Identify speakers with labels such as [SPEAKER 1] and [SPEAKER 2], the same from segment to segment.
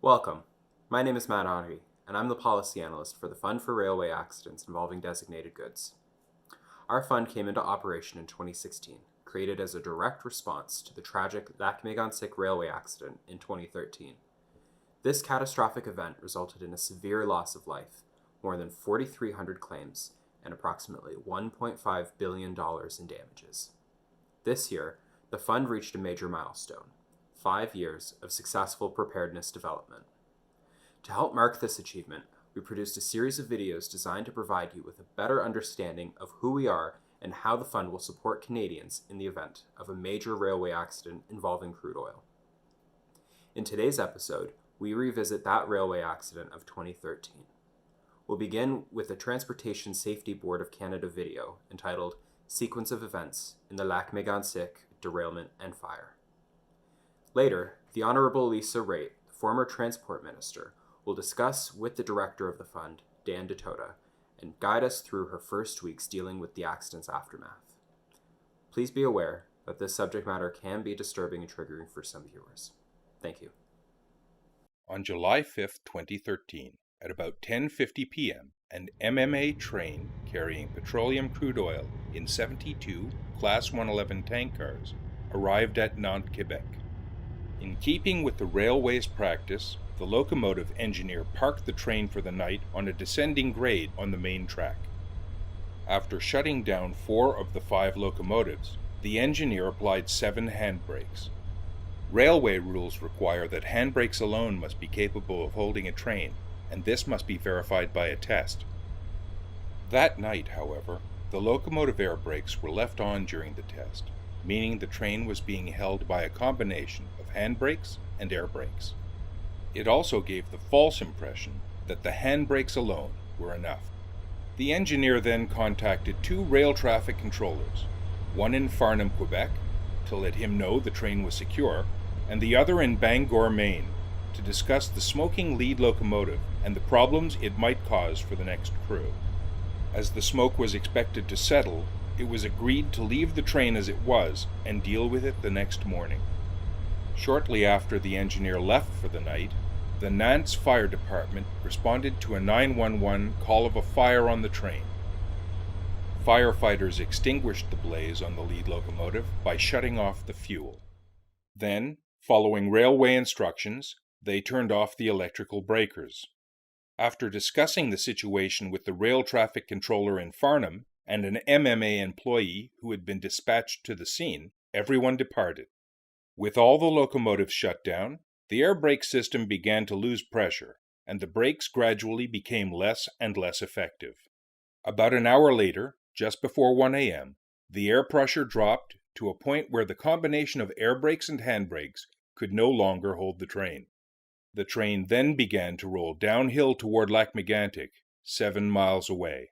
[SPEAKER 1] Welcome. My name is Matt Henry, and I'm the policy analyst for the Fund for Railway Accidents Involving Designated Goods. Our fund came into operation in 2016, created as a direct response to the tragic Lac-Mégantic railway accident in 2013. This catastrophic event resulted in a severe loss of life, more than 4,300 claims, and approximately $1.5 billion in damages. This year, the fund reached a major milestone: 5 years of successful preparedness development. To help mark this achievement, we produced a series of videos designed to provide you with a better understanding of who we are and how the fund will support Canadians in the event of a major railway accident involving crude oil. In today's episode, we revisit that railway accident of 2013. We'll begin with a Transportation Safety Board of Canada video entitled Sequence of Events in the Lac-Mégantic Derailment and Fire. Later, the Honourable Lisa Raitt, the former Transport Minister, will discuss with the Director of the Fund, Dan Ditota, and guide us through her first weeks dealing with the accident's aftermath. Please be aware that this subject matter can be disturbing and triggering for some viewers. Thank you.
[SPEAKER 2] On July 5, 2013, at about 10:50 p.m., an MMA train carrying petroleum crude oil in 72 Class 111 tank cars arrived at Nantes, Quebec. In keeping with the railway's practice, the locomotive engineer parked the train for the night on a descending grade on the main track. After shutting down 4 of the 5 locomotives, the engineer applied 7 handbrakes. Railway rules require that handbrakes alone must be capable of holding a train, and this must be verified by a test. That night, however, the locomotive air brakes were left on during the test, meaning the train was being held by a combination of handbrakes and air brakes. It also gave the false impression that the handbrakes alone were enough. The engineer then contacted 2 rail traffic controllers, one in Farnham, Quebec, to let him know the train was secure, and the other in Bangor, Maine, to discuss the smoking lead locomotive and the problems it might cause for the next crew. As the smoke was expected to settle, it was agreed to leave the train as it was and deal with it the next morning. Shortly after the engineer left for the night, the Nantes Fire Department responded to a 911 call of a fire on the train. Firefighters extinguished the blaze on the lead locomotive by shutting off the fuel. Then, following railway instructions, they turned off the electrical breakers. After discussing the situation with the rail traffic controller in Farnham and an MMA employee who had been dispatched to the scene, everyone departed. With all the locomotives shut down, the air brake system began to lose pressure, and the brakes gradually became less and less effective. About an hour later, just before 1 a.m., the air pressure dropped to a point where the combination of air brakes and handbrakes could no longer hold the train. The train then began to roll downhill toward Lac-Mégantic, 7 miles away.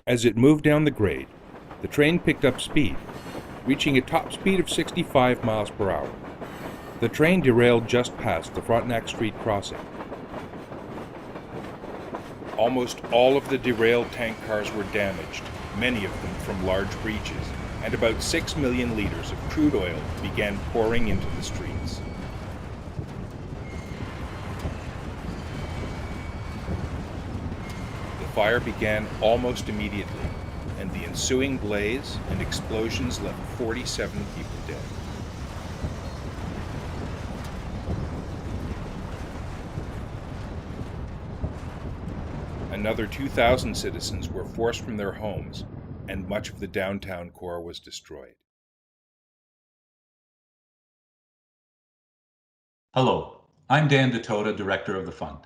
[SPEAKER 2] As it moved down the grade, the train picked up speed, reaching a top speed of 65 miles per hour. The train derailed just past the Frontenac Street crossing. Almost all of the derailed tank cars were damaged, many of them from large breaches, and about 6 million liters of crude oil began pouring into the streets. The fire began almost immediately, and the ensuing blaze and explosions left 47 people dead. Another 2,000 citizens were forced from their homes, and much of the downtown core was destroyed.
[SPEAKER 3] Hello, I'm Dan Ditota, Director of the Fund.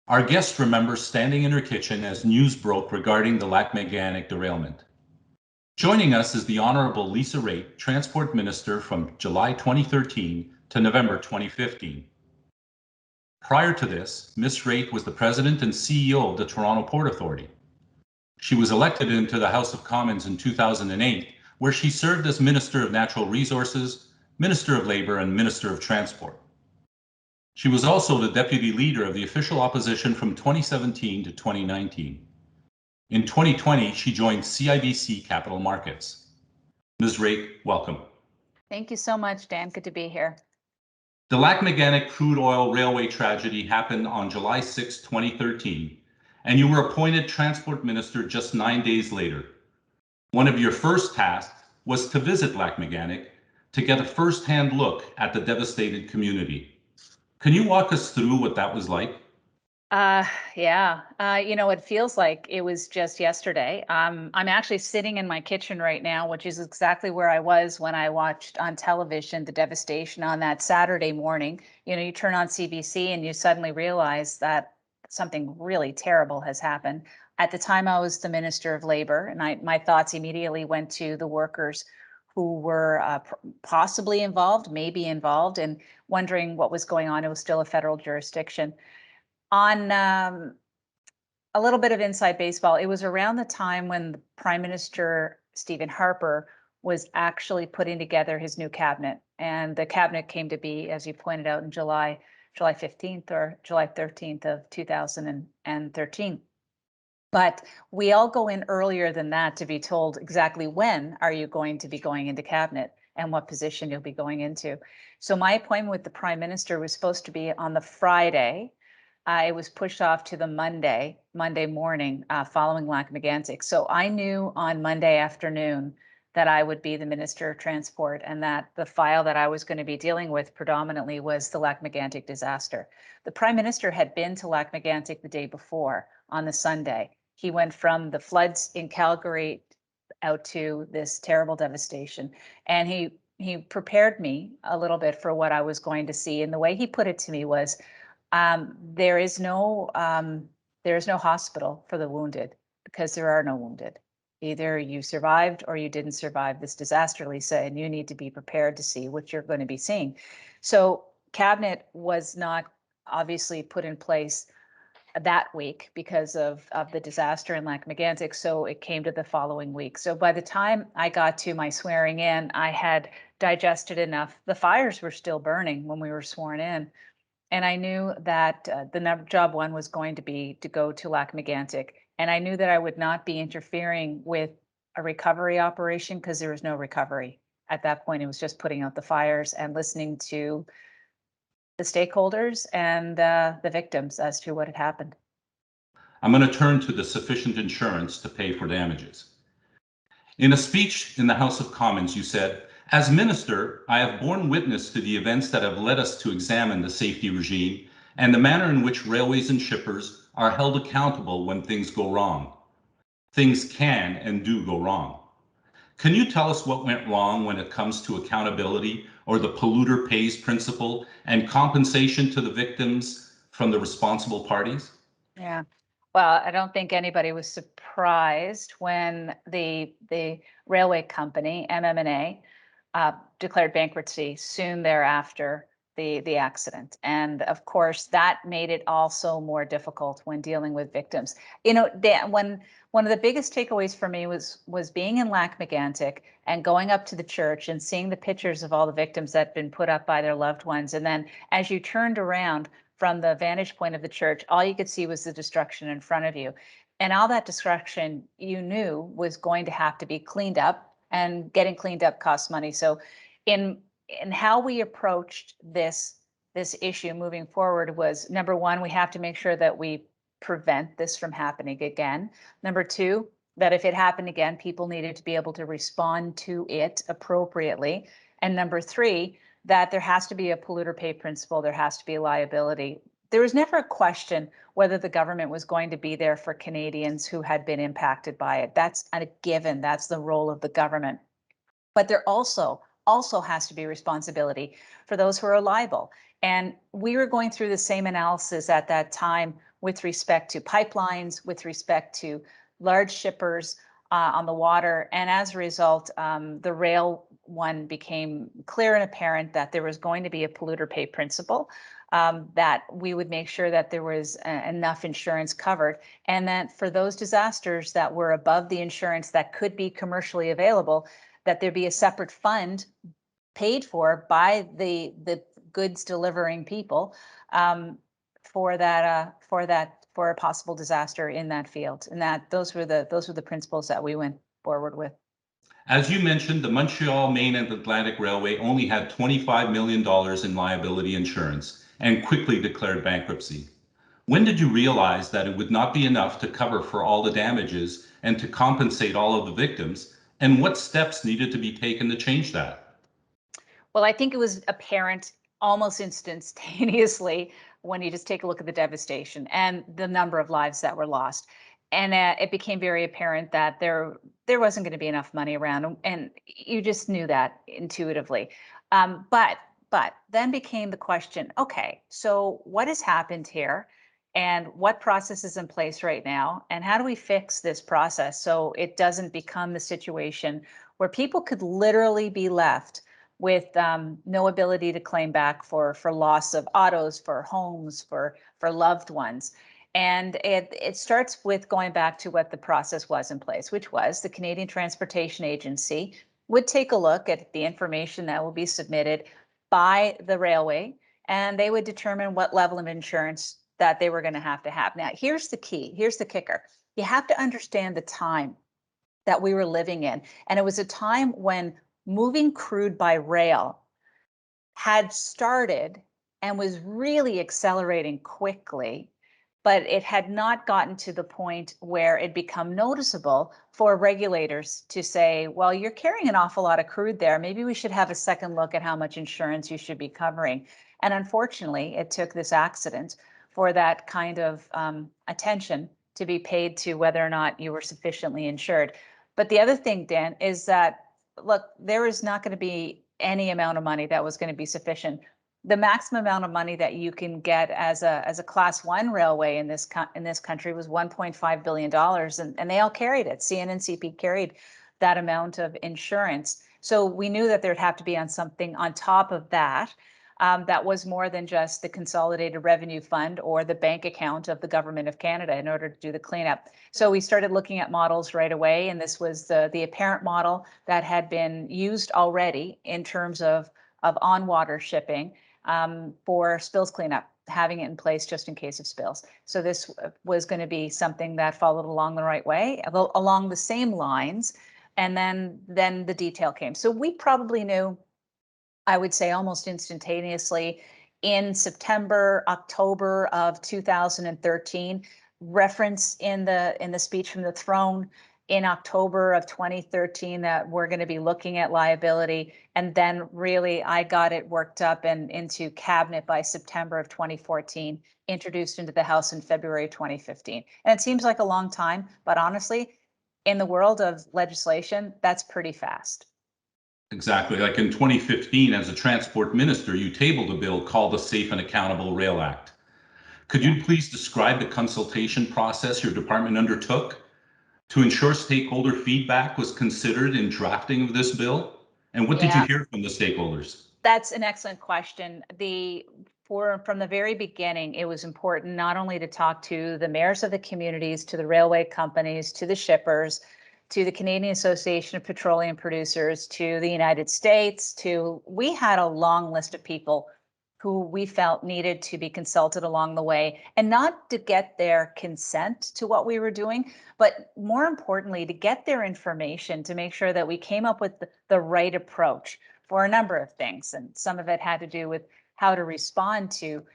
[SPEAKER 3] Our guest remembers standing in her kitchen as news broke regarding the Lac-Mégantic derailment. Joining us is the Honourable Lisa Raitt, Transport Minister from July 2013 to November 2015. Prior to this, Ms. Raitt was the President and CEO of the Toronto Port Authority. She was elected into the House of Commons in 2008, where she served as Minister of Natural Resources, Minister of Labour, and Minister of Transport. She was also the deputy leader of the official opposition from 2017 to 2019. In 2020, she joined CIBC Capital Markets. Ms. Raitt, welcome.
[SPEAKER 4] Thank you so much, Dan. Good to be here.
[SPEAKER 3] The Lac-Mégantic crude oil railway tragedy happened on July 6, 2013, and you were appointed Transport Minister just 9 days later. One of your first tasks was to visit Lac-Mégantic to get a first-hand look at the devastated community. Can you walk us through what that was like?
[SPEAKER 4] Yeah. It feels like it was just yesterday. I'm actually sitting in my kitchen right now, which is exactly where I was when I watched on television the devastation on that Saturday morning. You turn on CBC and you suddenly realize that something really terrible has happened. At the time, I was the Minister of Labor, and my thoughts immediately went to the workers who were possibly involved, maybe involved, and wondering what was going on. It was still a federal jurisdiction. On a little bit of inside baseball, it was around the time when the Prime Minister, Stephen Harper, was actually putting together his new cabinet. And the cabinet came to be, as you pointed out, in July 15th or July 13th of 2013. But we all go in earlier than that to be told exactly when are you going to be going into cabinet and what position you'll be going into. So my appointment with the Prime Minister was supposed to be on the Friday. It was pushed off to the Monday morning following Lac-Mégantic. So I knew on Monday afternoon that I would be the Minister of Transport and that the file that I was going to be dealing with predominantly was the Lac-Mégantic disaster. The Prime Minister had been to Lac-Mégantic the day before on the Sunday. He went from the floods in Calgary out to this terrible devastation. And he prepared me a little bit for what I was going to see. And the way he put it to me was, there is no hospital for the wounded because there are no wounded. Either you survived or you didn't survive this disaster, Lisa, and you need to be prepared to see what you're going to be seeing. So cabinet was not obviously put in place that week because of the disaster in Lac-Mégantic. So it came to the following week. So by the time I got to my swearing in, I had digested enough. The fires were still burning when we were sworn in. And I knew that the job one was going to be to go to Lac-Mégantic. And I knew that I would not be interfering with a recovery operation because there was no recovery. At that point, it was just putting out the fires and listening to the stakeholders and the victims as to what had happened.
[SPEAKER 3] I'm going to turn to the sufficient insurance to pay for damages. In a speech in the House of Commons, you said, "As Minister, I have borne witness to the events that have led us to examine the safety regime and the manner in which railways and shippers are held accountable when things go wrong. Things can and do go wrong. Can you tell us what went wrong when it comes to accountability or the polluter pays principle and compensation to the victims from the responsible parties?"
[SPEAKER 4] Yeah. Well, I don't think anybody was surprised when the railway company, MMA, declared bankruptcy soon thereafter the accident. And of course, that made it also more difficult when dealing with victims. Dan, one of the biggest takeaways for me was being in Lac-Mégantic and going up to the church and seeing the pictures of all the victims that had been put up by their loved ones. And then as you turned around from the vantage point of the church, all you could see was the destruction in front of you. And all that destruction you knew was going to have to be cleaned up, and getting cleaned up costs money. So in how we approached this issue moving forward was, number one, we have to make sure that we prevent this from happening again. Number two, that if it happened again, people needed to be able to respond to it appropriately. And number three, that there has to be a polluter pay principle, there has to be a liability. There was never a question whether the government was going to be there for Canadians who had been impacted by it. That's a given. That's the role of the government. But there also has to be responsibility for those who are liable. And we were going through the same analysis at that time with respect to pipelines, with respect to large shippers on the water. And as a result, the rail one became clear and apparent that there was going to be a polluter pay principle, that we would make sure that there was enough insurance covered, and that for those disasters that were above the insurance that could be commercially available, that there be a separate fund paid for by the goods delivering people for a possible disaster in that field. And those were the principles that we went forward with.
[SPEAKER 3] As you mentioned, the Montreal, Maine, and Atlantic Railway only had $25 million in liability insurance and quickly declared bankruptcy. When did you realize that it would not be enough to cover for all the damages and to compensate all of the victims? And what steps needed to be taken to change that?
[SPEAKER 4] Well, I think it was apparent almost instantaneously when you just take a look at the devastation and the number of lives that were lost. And it became very apparent that there wasn't going to be enough money around, and you just knew that intuitively. But then became the question: okay, so what has happened here, and what process is in place right now, and how do we fix this process so it doesn't become the situation where people could literally be left with no ability to claim back for loss of autos, for homes, for loved ones. And it starts with going back to what the process was in place, which was the Canadian Transportation Agency would take a look at the information that will be submitted by the railway, and they would determine what level of insurance that they were going to have to have. Now, here's the key. Here's the kicker. You have to understand the time that we were living in. And it was a time when moving crude by rail had started and was really accelerating quickly, but it had not gotten to the point where it become noticeable for regulators to say, well, you're carrying an awful lot of crude there. Maybe we should have a second look at how much insurance you should be covering. And unfortunately, it took this accident for that kind of attention to be paid to whether or not you were sufficiently insured. But the other thing, Dan, is that, look, there is not going to be any amount of money that was going to be sufficient. The maximum amount of money that you can get as a class one railway in this country was $1.5 billion, and they all carried it. CN and CP carried that amount of insurance. So we knew that there'd have to be on something on top of that. That was more than just the Consolidated Revenue Fund or the bank account of the Government of Canada in order to do the cleanup. So we started looking at models right away, and this was the apparent model that had been used already in terms of on-water shipping for spills cleanup, having it in place just in case of spills. So this was going to be something that followed along the right way, along the same lines, and then the detail came. So we probably knew, I would say almost instantaneously, in September, October of 2013, reference in the speech from the throne in October of 2013 that we're going to be looking at liability. And then really I got it worked up and into cabinet by September of 2014, introduced into the House in February 2015. And it seems like a long time, but honestly, in the world of legislation, that's pretty fast.
[SPEAKER 3] Exactly. Like in 2015, as a transport minister, you tabled a bill called the Safe and Accountable Rail Act. Could you please describe the consultation process your department undertook to ensure stakeholder feedback was considered in drafting of this bill? And what did you hear from the stakeholders?
[SPEAKER 4] That's an excellent question. From the very beginning, it was important not only to talk to the mayors of the communities, to the railway companies, to the shippers, to the Canadian Association of Petroleum Producers, to the United States, we had a long list of people who we felt needed to be consulted along the way, and not to get their consent to what we were doing, but more importantly, to get their information to make sure that we came up with the right approach for a number of things. And some of it had to do with how to respond to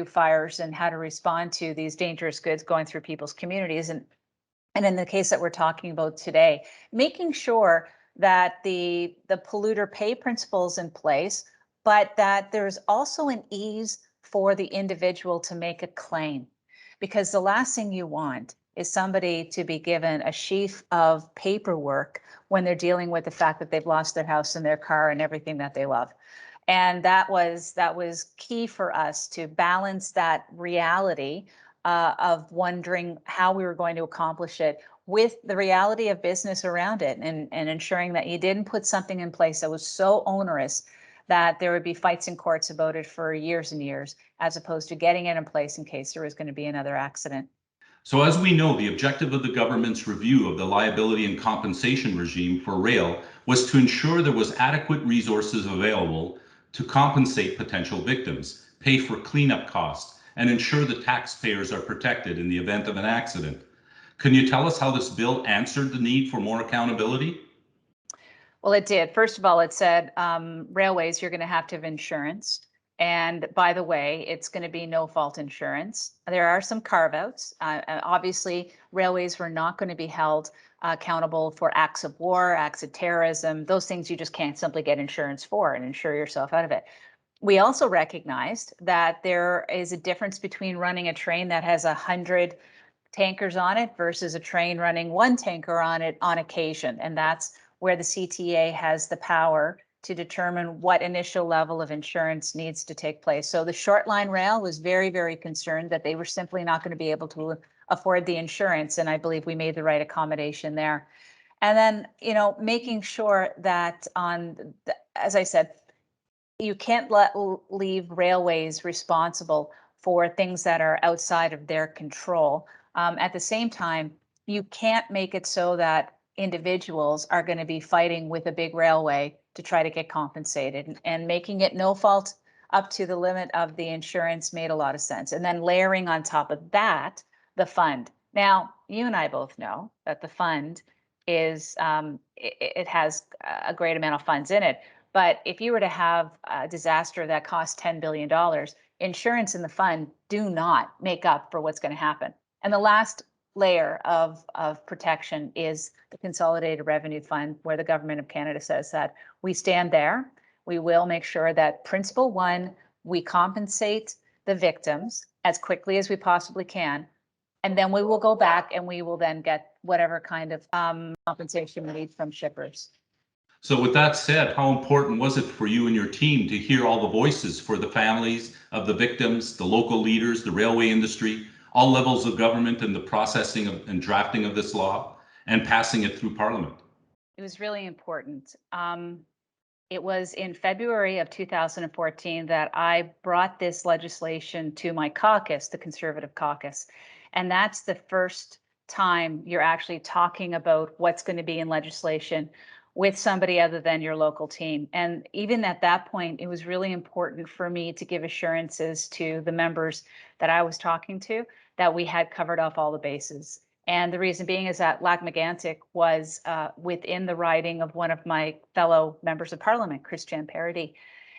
[SPEAKER 4] fires and how to respond to these dangerous goods going through people's communities. And in the case that we're talking about today, making sure that the polluter pay principles in place, but that there's also an ease for the individual to make a claim. Because the last thing you want is somebody to be given a sheaf of paperwork when they're dealing with the fact that they've lost their house and their car and everything that they love. And that was key for us to balance that reality of wondering how we were going to accomplish it with the reality of business around it, and ensuring that you didn't put something in place that was so onerous that there would be fights in courts about it for years and years, as opposed to getting it in place in case there was going to be another accident.
[SPEAKER 3] So as we know, the objective of the government's review of the liability and compensation regime for rail was to ensure there was adequate resources available to compensate potential victims, pay for cleanup costs, and ensure the taxpayers are protected in the event of an accident. Can you tell us how this bill answered the need for more accountability?
[SPEAKER 4] Well, it did. First of all, it said railways, you're going to have insurance. And by the way, it's going to be no fault insurance. There are some carve outs. Obviously, railways were not going to be held accountable for acts of war, acts of terrorism, those things you just can't simply get insurance for and insure yourself out of it. We also recognized that there is a difference between running a train that has 100 tankers on it versus a train running one tanker on it on occasion. And that's where the CTA has the power to determine what initial level of insurance needs to take place. So the short line rail was very, very concerned that they were simply not going to be able to afford the insurance. And I believe we made the right accommodation there. And then, making sure that as I said, you can't leave railways responsible for things that are outside of their control. At the same time, you can't make it so that individuals are going to be fighting with a big railway to try to get compensated, and making it no fault up to the limit of the insurance made a lot of sense. And then layering on top of that, the fund. Now, you and I both know that the fund is, it has a great amount of funds in it. But if you were to have a disaster that costs $10 billion, insurance and the fund do not make up for what's going to happen. And the last layer of protection is the Consolidated Revenue Fund, where the Government of Canada says that we stand there. We will make sure that principle one, we compensate the victims as quickly as we possibly can. And then we will go back and we will then get whatever kind of compensation we need from shippers.
[SPEAKER 3] So with that said, how important was it for you and your team to hear all the voices for the families of the victims, the local leaders, the railway industry, all levels of government in the processing and drafting of this law and passing it through Parliament?
[SPEAKER 4] It was really important. It was in February of 2014 that I brought this legislation to my caucus, the Conservative caucus. And that's the first time you're actually talking about what's going to be in legislation with somebody other than your local team. And even at that point, it was really important for me to give assurances to the members that I was talking to that we had covered off all the bases. And the reason being is that Lac-Mégantic was within the riding of one of my fellow members of parliament, Christian Parody.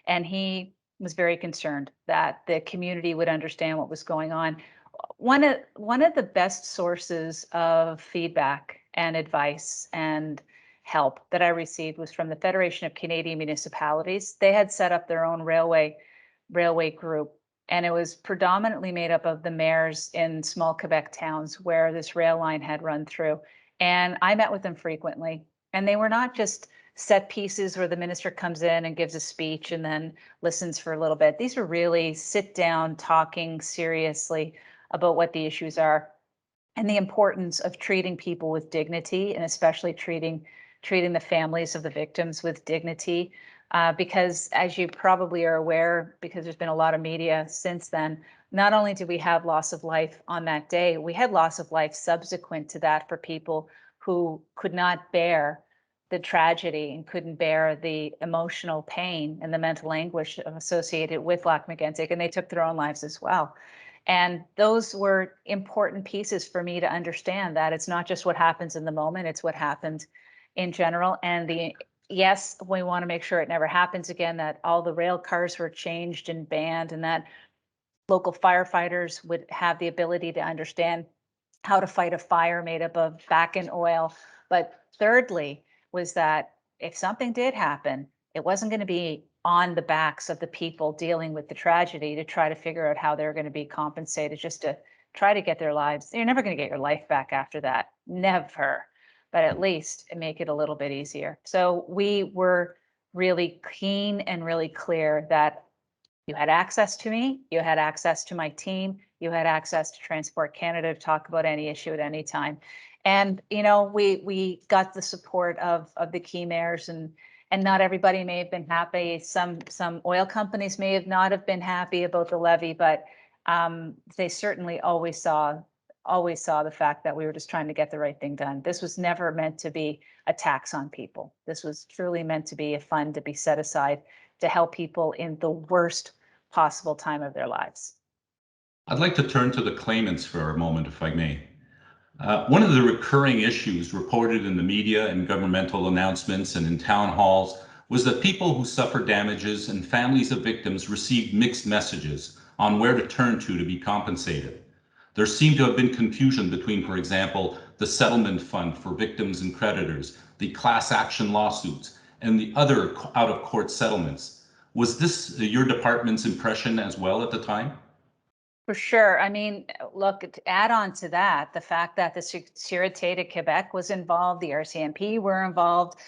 [SPEAKER 4] And he was very concerned that the community would understand what was going on. One of the best sources of feedback and advice and help that I received was from the Federation of Canadian Municipalities. They had set up their own railway group, and it was predominantly made up of the mayors in small Quebec towns where this rail line had run through. And I met with them frequently, and they were not just set pieces where the minister comes in and gives a speech and then listens for a little bit. These are really sit down, talking seriously about what the issues are and the importance of treating people with dignity, and especially treating the families of the victims with dignity. Because as you probably are aware, because there's been a lot of media since then, not only did we have loss of life on that day, we had loss of life subsequent to that for people who could not bear the tragedy and couldn't bear the emotional pain and the mental anguish associated with Lac-Mégantic, and they took their own lives as well. And those were important pieces for me to understand that it's not just what happens in the moment, it's what happened in general. And yes, we want to make sure it never happens again, that all the rail cars were changed and banned, and that local firefighters would have the ability to understand how to fight a fire made up of back-end oil. But thirdly, was that if something did happen, it wasn't going to be on the backs of the people dealing with the tragedy to try to figure out how they're going to be compensated, just to try to get their lives. You're never going to get your life back after that. Never. But at least make it a little bit easier. So we were really keen and really clear that you had access to me, you had access to my team, you had access to Transport Canada to talk about any issue at any time. And we got the support of the key mayors, and not everybody may have been happy. Some oil companies may have not have been happy about the levy, but they certainly always saw always saw the fact that we were just trying to get the right thing done. This was never meant to be a tax on people. This was truly meant to be a fund to be set aside to help people in the worst possible time of their lives.
[SPEAKER 3] I'd like to turn to the claimants for a moment, if I may. One of the recurring issues reported in the media and governmental announcements and in town halls was that people who suffered damages and families of victims received mixed messages on where to turn to be compensated. There seemed to have been confusion between, for example, the settlement fund for victims and creditors, the class action lawsuits, and the other out-of-court settlements. Was this your department's impression as well at the time?
[SPEAKER 4] For sure. I mean, look, to add on to that, the fact that the Sûreté de Quebec was involved, the RCMP were involved,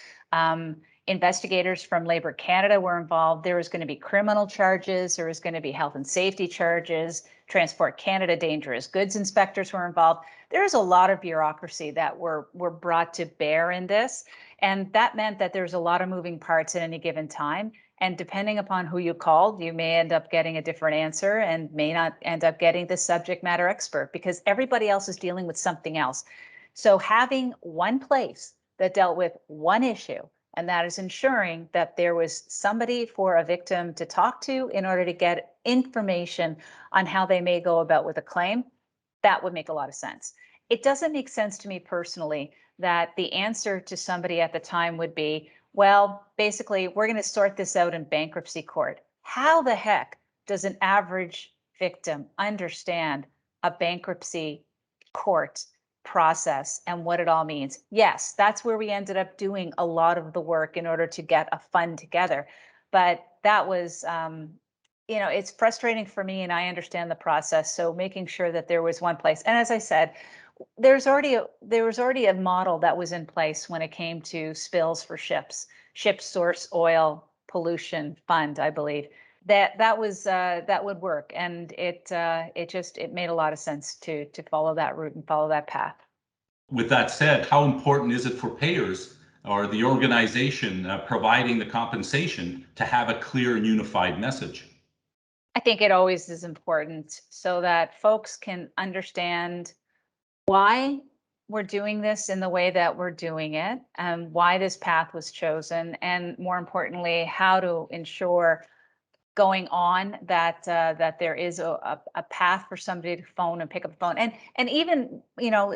[SPEAKER 4] investigators from Labor Canada were involved. There was going to be criminal charges. There was going to be health and safety charges. Transport Canada dangerous goods inspectors were involved. There's a lot of bureaucracy that were brought to bear in this. And that meant that there's a lot of moving parts at any given time. And depending upon who you called, you may end up getting a different answer and may not end up getting the subject matter expert because everybody else is dealing with something else. So having one place that dealt with one issue, and that is ensuring that there was somebody for a victim to talk to in order to get information on how they may go about with a claim, that would make a lot of sense. It doesn't make sense to me personally that the answer to somebody at the time would be, well, basically, we're going to sort this out in bankruptcy court. How the heck does an average victim understand a bankruptcy court process and what it all means? Yes, that's where we ended up doing a lot of the work in order to get a fund together. But that was, it's frustrating for me and I understand the process. So making sure that there was one place. And as I said, there was already a model that was in place when it came to spills for ships, ship source oil pollution fund, I believe. That would work, and it made a lot of sense to follow that route and follow that path.
[SPEAKER 3] With that said, how important is it for payers or the organization providing the compensation to have a clear and unified message?
[SPEAKER 4] I think it always is important so that folks can understand why we're doing this in the way that we're doing it and why this path was chosen, and more importantly, how to ensure going on that that there is a path for somebody to phone and pick up the phone. And even,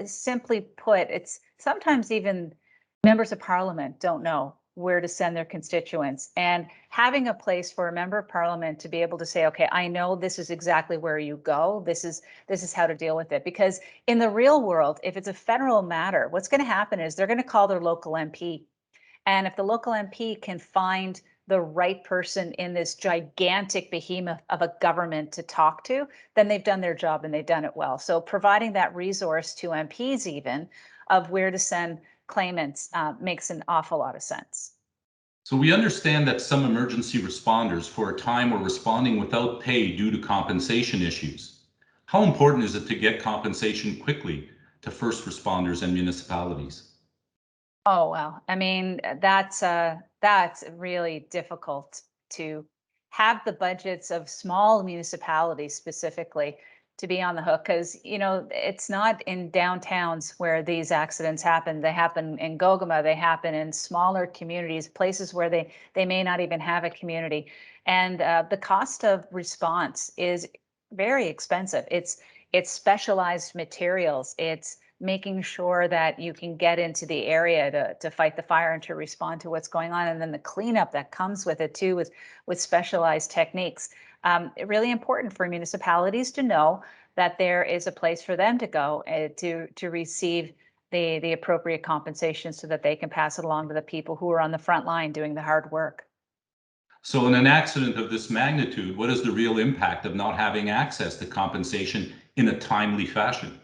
[SPEAKER 4] simply put, it's sometimes even members of parliament don't know where to send their constituents, and having a place for a member of parliament to be able to say, okay, I know this is exactly where you go, this is how to deal with it. Because in the real world, if it's a federal matter, what's going to happen is they're going to call their local MP, and if the local MP can find the right person in this gigantic behemoth of a government to talk to, then they've done their job and they've done it well. So providing that resource to MPs even of where to send claimants makes an awful lot of sense.
[SPEAKER 3] So we understand that some emergency responders for a time were responding without pay due to compensation issues. How important is it to get compensation quickly to first responders and municipalities?
[SPEAKER 4] Oh, well, I mean, that's really difficult to have the budgets of small municipalities specifically to be on the hook because, it's not in downtowns where these accidents happen. They happen in Gogama, they happen in smaller communities, places where they may not even have a community. And the cost of response is very expensive. It's specialized materials. It's making sure that you can get into the area to fight the fire and to respond to what's going on, and then the cleanup that comes with it too, with specialized techniques. Really important for municipalities to know that there is a place for them to go to receive the appropriate compensation so that they can pass it along to the people who are on the front line doing the hard work.
[SPEAKER 3] So in an accident of this magnitude, what is the real impact of not having access to compensation in a timely fashion?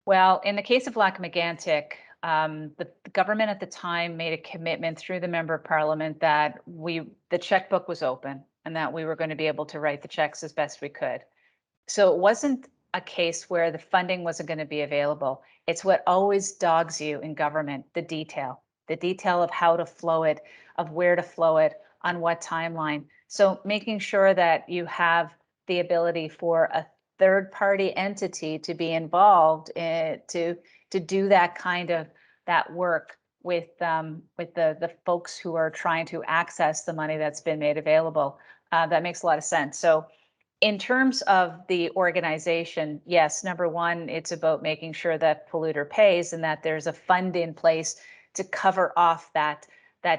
[SPEAKER 4] Well, in the case of Lac-Mégantic, the government at the time made a commitment through the member of parliament that the checkbook was open and that we were going to be able to write the checks as best we could. So it wasn't a case where the funding wasn't going to be available. It's what always dogs you in government, the detail of how to flow it, of where to flow it, on what timeline. So making sure that you have the ability for third-party entity to be involved to do that kind of that work with the folks who are trying to access the money that's been made available. That makes a lot of sense. So in terms of the organization, yes, number one, it's about making sure that polluter pays and that there's a fund in place to cover off that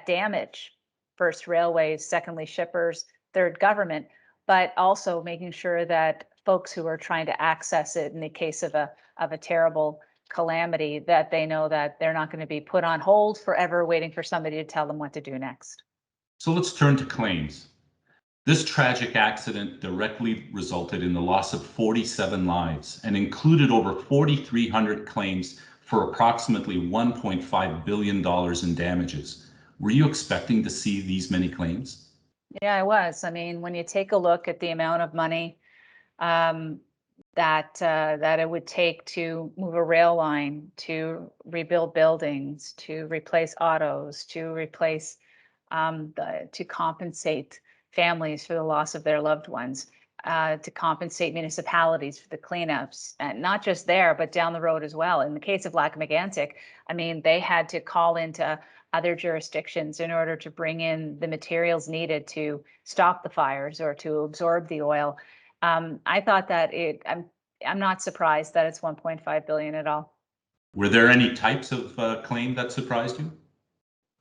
[SPEAKER 4] damage. First railways, secondly shippers, third government, but also making sure that folks who are trying to access it in the case of a terrible calamity, that they know that they're not going to be put on hold forever waiting for somebody to tell them what to do next.
[SPEAKER 3] So let's turn to claims. This tragic accident directly resulted in the loss of 47 lives and included over 4,300 claims for approximately $1.5 billion in damages. Were you expecting to see these many claims?
[SPEAKER 4] Yeah, I was. I mean, when you take a look at the amount of money that it would take to move a rail line, to rebuild buildings, to replace autos, to replace to compensate families for the loss of their loved ones, to compensate municipalities for the cleanups, and not just there, but down the road as well. In the case of Lac-Mégantic, I mean, they had to call into other jurisdictions in order to bring in the materials needed to stop the fires or to absorb the oil. I thought that I'm not surprised that it's 1.5 billion at all.
[SPEAKER 3] Were there any types of claim that surprised you?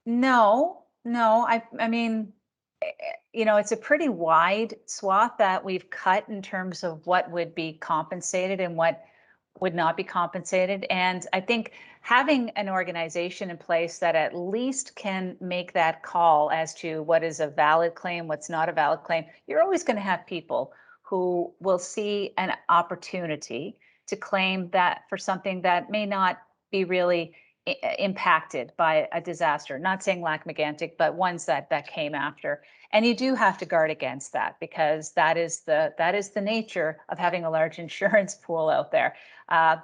[SPEAKER 4] No, no. I mean, it's a pretty wide swath that we've cut in terms of what would be compensated and what would not be compensated. And I think having an organization in place that at least can make that call as to what is a valid claim, what's not a valid claim, you're always going to have people who will see an opportunity to claim that for something that may not be really impacted by a disaster. Not saying Lac-Mégantic, but ones that came after. And you do have to guard against that, because that is the nature of having a large insurance pool out there.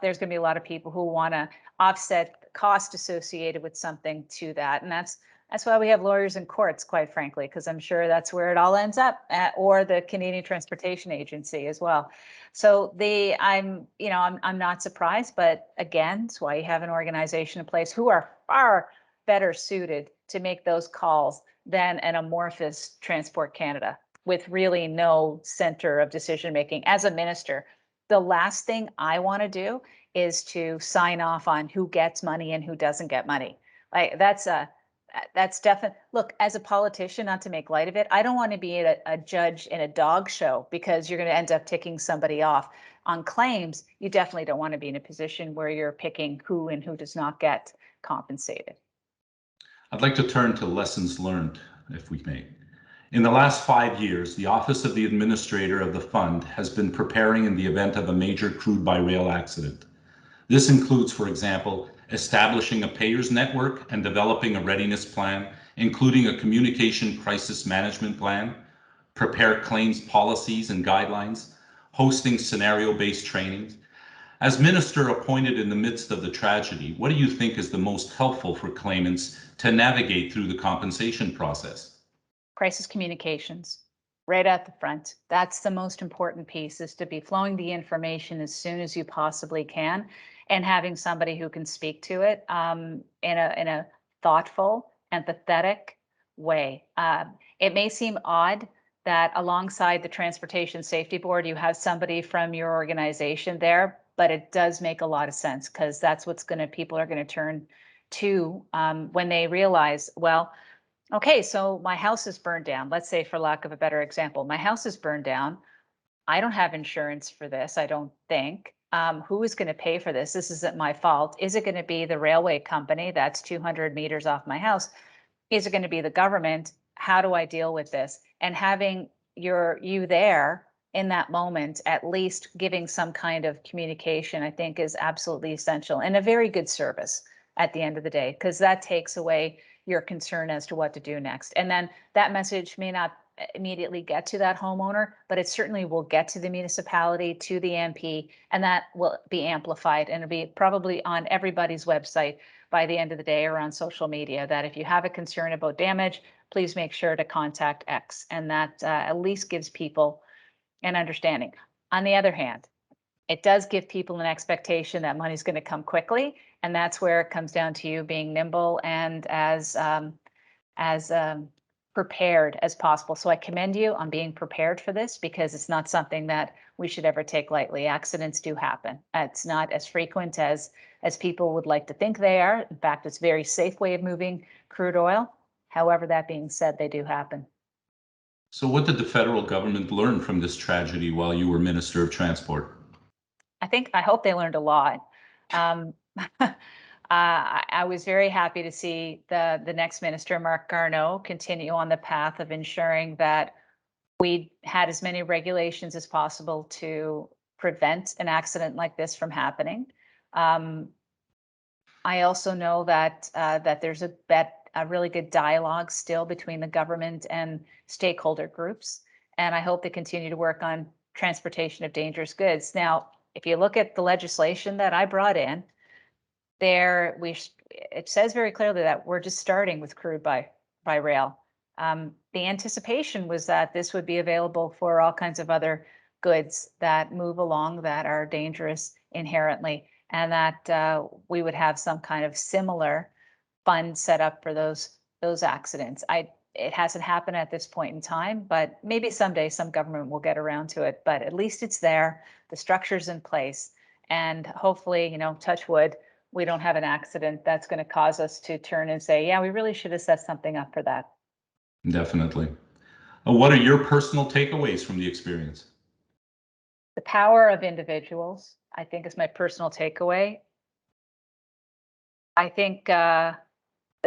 [SPEAKER 4] There's going to be a lot of people who want to offset the cost associated with something to that, and that's why we have lawyers in courts, quite frankly, because I'm sure that's where it all ends up, or the Canadian Transportation Agency as well. So I'm not surprised, but again, it's why you have an organization in place who are far better suited to make those calls than an amorphous Transport Canada with really no center of decision making. As a minister, the last thing I want to do is to sign off on who gets money and who doesn't get money. Like that's definitely, look, as a politician, not to make light of it, I don't want to be a judge in a dog show, because you're going to end up ticking somebody off. On claims, you definitely don't want to be in a position where you're picking who and who does not get compensated.
[SPEAKER 3] I'd like to turn to lessons learned, if we may. In the last 5 years, the Office of the Administrator of the Fund has been preparing in the event of a major crude-by-rail accident. This includes, for example, establishing a payers network and developing a readiness plan, including a communication crisis management plan, prepare claims policies and guidelines, hosting scenario-based trainings. As minister appointed in the midst of the tragedy, what do you think is the most helpful for claimants to navigate through the compensation process?
[SPEAKER 4] Crisis communications, right at the front. That's the most important piece, is to be flowing the information as soon as you possibly can, and having somebody who can speak to it in a thoughtful, empathetic way. It may seem odd that alongside the Transportation Safety Board, you have somebody from your organization there, but it does make a lot of sense, because that's what's people are going to turn to when they realize, well, okay, so my house is burned down. Let's say, for lack of a better example, my house is burned down. I don't have insurance for this, I don't think. Who is going to pay for this? This isn't my fault. Is it going to be the railway company that's 200 meters off my house? Is it going to be the government? How do I deal with this? And having you there in that moment, at least giving some kind of communication, I think is absolutely essential, and a very good service at the end of the day, because that takes away your concern as to what to do next. And then that message may not immediately get to that homeowner, but it certainly will get to the municipality, to the MP, and that will be amplified, and it'll be probably on everybody's website by the end of the day, or on social media, that if you have a concern about damage, please make sure to contact X. And that at least gives people an understanding. On the other hand, it does give people an expectation that money's going to come quickly, and that's where it comes down to you being nimble and as prepared as possible. So I commend you on being prepared for this, because it's not something that we should ever take lightly. Accidents do happen. It's not as frequent as people would like to think they are. In fact, it's a very safe way of moving crude oil. However, that being said, they do happen.
[SPEAKER 3] So, what did the federal government learn from this tragedy while you were Minister of Transport?
[SPEAKER 4] I hope they learned a lot. Um, I was very happy to see the next minister, Mark Garneau, continue on the path of ensuring that we had as many regulations as possible to prevent an accident like this from happening. I also know that there's a really good dialogue still between the government and stakeholder groups, and I hope they continue to work on transportation of dangerous goods. Now, if you look at the legislation that I brought in, it says very clearly that we're just starting with crude by rail. The anticipation was that this would be available for all kinds of other goods that move along that are dangerous inherently, and that we would have some kind of similar fund set up for those accidents. It hasn't happened at this point in time, but maybe someday some government will get around to it. But at least it's there, the structure's in place, and hopefully, touch wood, we don't have an accident that's going to cause us to turn and say, yeah, we really should have set something up for that.
[SPEAKER 3] Definitely. What are your personal takeaways from the experience?
[SPEAKER 4] The power of individuals, I think, is my personal takeaway. I think the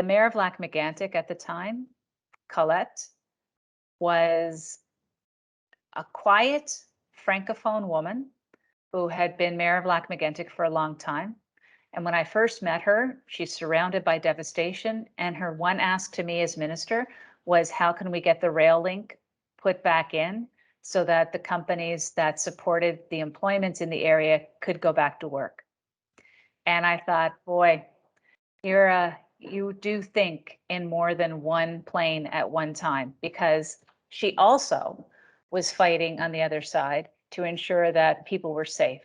[SPEAKER 4] mayor of Lac-Mégantic at the time, Colette, was a quiet francophone woman who had been mayor of Lac-Mégantic for a long time. And when I first met her, she's surrounded by devastation. And her one ask to me as minister was, how can we get the rail link put back in so that the companies that supported the employment in the area could go back to work? And I thought, boy, you do think in more than one plane at one time, because she also was fighting on the other side to ensure that people were safe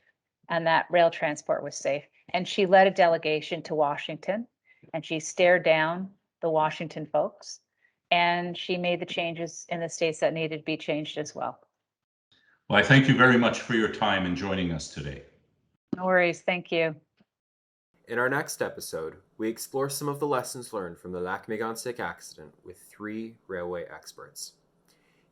[SPEAKER 4] and that rail transport was safe. And she led a delegation to Washington, and she stared down the Washington folks, and she made the changes in the states that needed to be changed as well.
[SPEAKER 3] Well, I thank you very much for your time and joining us today.
[SPEAKER 4] No worries. Thank you.
[SPEAKER 1] In our next episode, we explore some of the lessons learned from the Lac-Mégantic accident with 3 railway experts.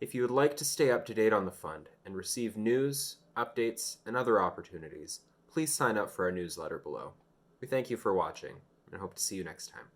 [SPEAKER 1] If you would like to stay up to date on the fund and receive news, updates, and other opportunities, please sign up for our newsletter below. We thank you for watching and hope to see you next time.